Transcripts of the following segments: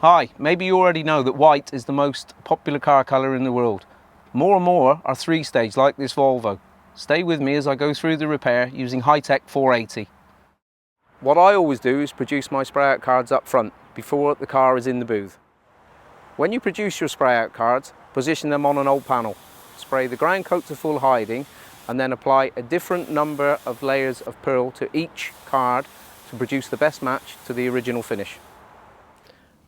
Hi, maybe you already know that white is the most popular car colour in the world. More and more are three-stage like this Volvo. Stay with me as I go through the repair using Hi-TEC 480. What I always do is produce my spray out cards up front before the car is in the booth. When you produce your spray out cards, position them on an old panel. Spray the ground coat to full hiding and then apply a different number of layers of pearl to each card to produce the best match to the original finish.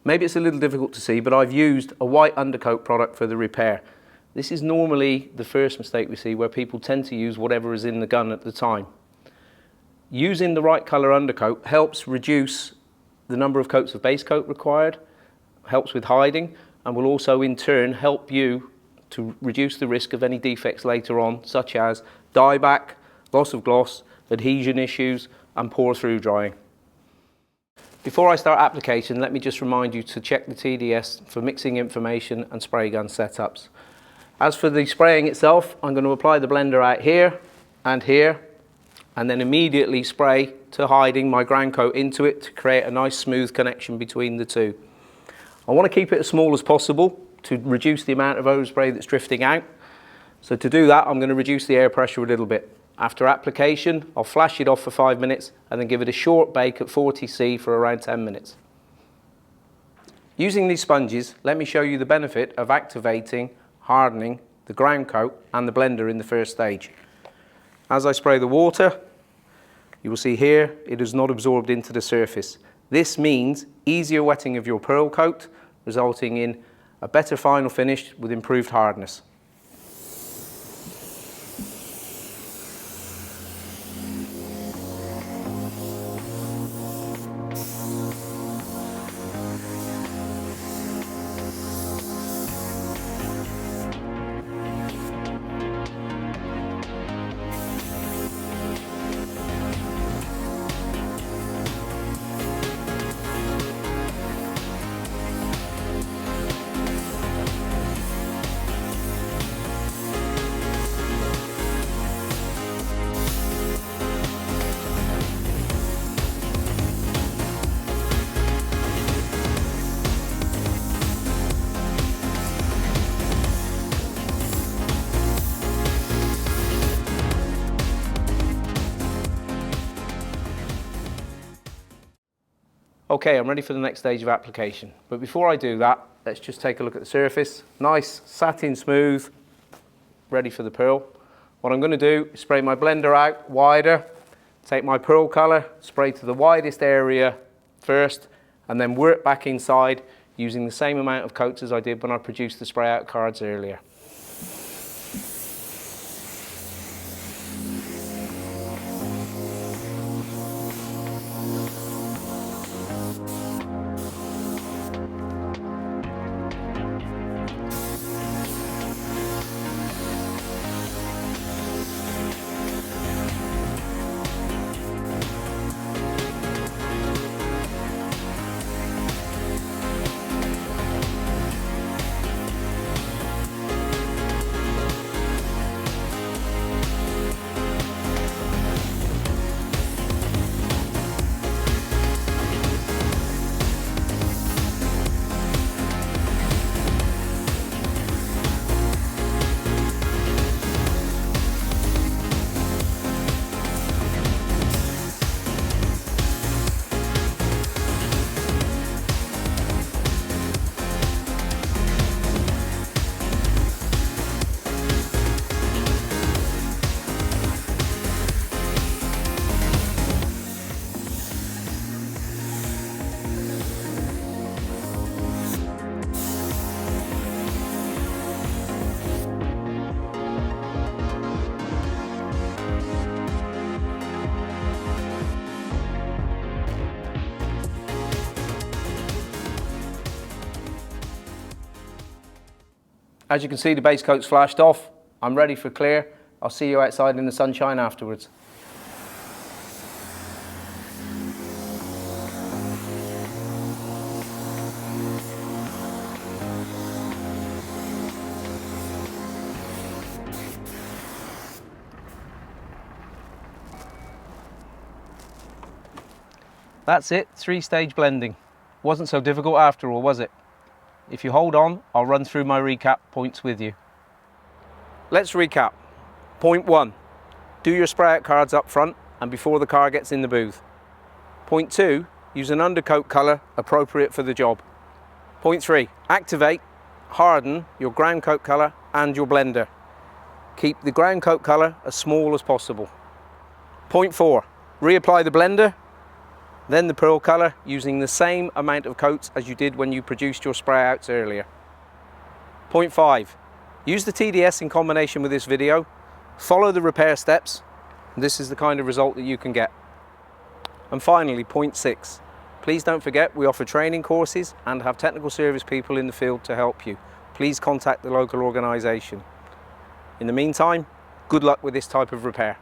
Maybe it's a little difficult to see, but I've used a white undercoat product for the repair. This is normally the first mistake we see, where people tend to use whatever is in the gun at the time. Using the right colour undercoat helps reduce the number of coats of base coat required, helps with hiding, and will also in turn help you to reduce the risk of any defects later on, such as dieback, loss of gloss, adhesion issues and pour through drying. Before I start application, let me just remind you to check the TDS for mixing information and spray gun setups. As for the spraying itself, I'm going to apply the blender out here, and then immediately spray to hiding my ground coat into it to create a nice smooth connection between the two. I want to keep it as small as possible to reduce the amount of overspray that's drifting out. So to do that, I'm going to reduce the air pressure a little bit. After application, I'll flash it off for 5 minutes and then give it a short bake at 40°C for around 10 minutes. Using these sponges, let me show you the benefit of activating, hardening the ground coat and the blender in the first stage. As I spray the water, you will see here it is not absorbed into the surface. This means easier wetting of your pearl coat, resulting in a better final finish with improved hardness. Okay, I'm ready for the next stage of application. But before I do that, let's just take a look at the surface. Nice, satin smooth, ready for the pearl. What I'm going to do is spray my blender out wider, take my pearl colour, spray to the widest area first, and then work back inside using the same amount of coats as I did when I produced the spray out cards earlier. As you can see, the base coat's flashed off. I'm ready for clear. I'll see you outside in the sunshine afterwards. That's it, 3-stage blending. Wasn't so difficult after all, was it? If you hold on, I'll run through my recap points with you. Let's recap. Point 1. Do your spray out cards up front and before the car gets in the booth. Point 2. Use an undercoat colour appropriate for the job. Point 3. Activate, harden your ground coat colour and your blender. Keep the ground coat colour as small as possible. Point 4. Reapply the blender, then the pearl colour using the same amount of coats as you did when you produced your spray outs earlier. Point 5. Use the TDS in combination with this video, follow the repair steps, and this is the kind of result that you can get. And finally, point 6. Please don't forget we offer training courses and have technical service people in the field to help you. Please contact the local organisation. In the meantime, good luck with this type of repair.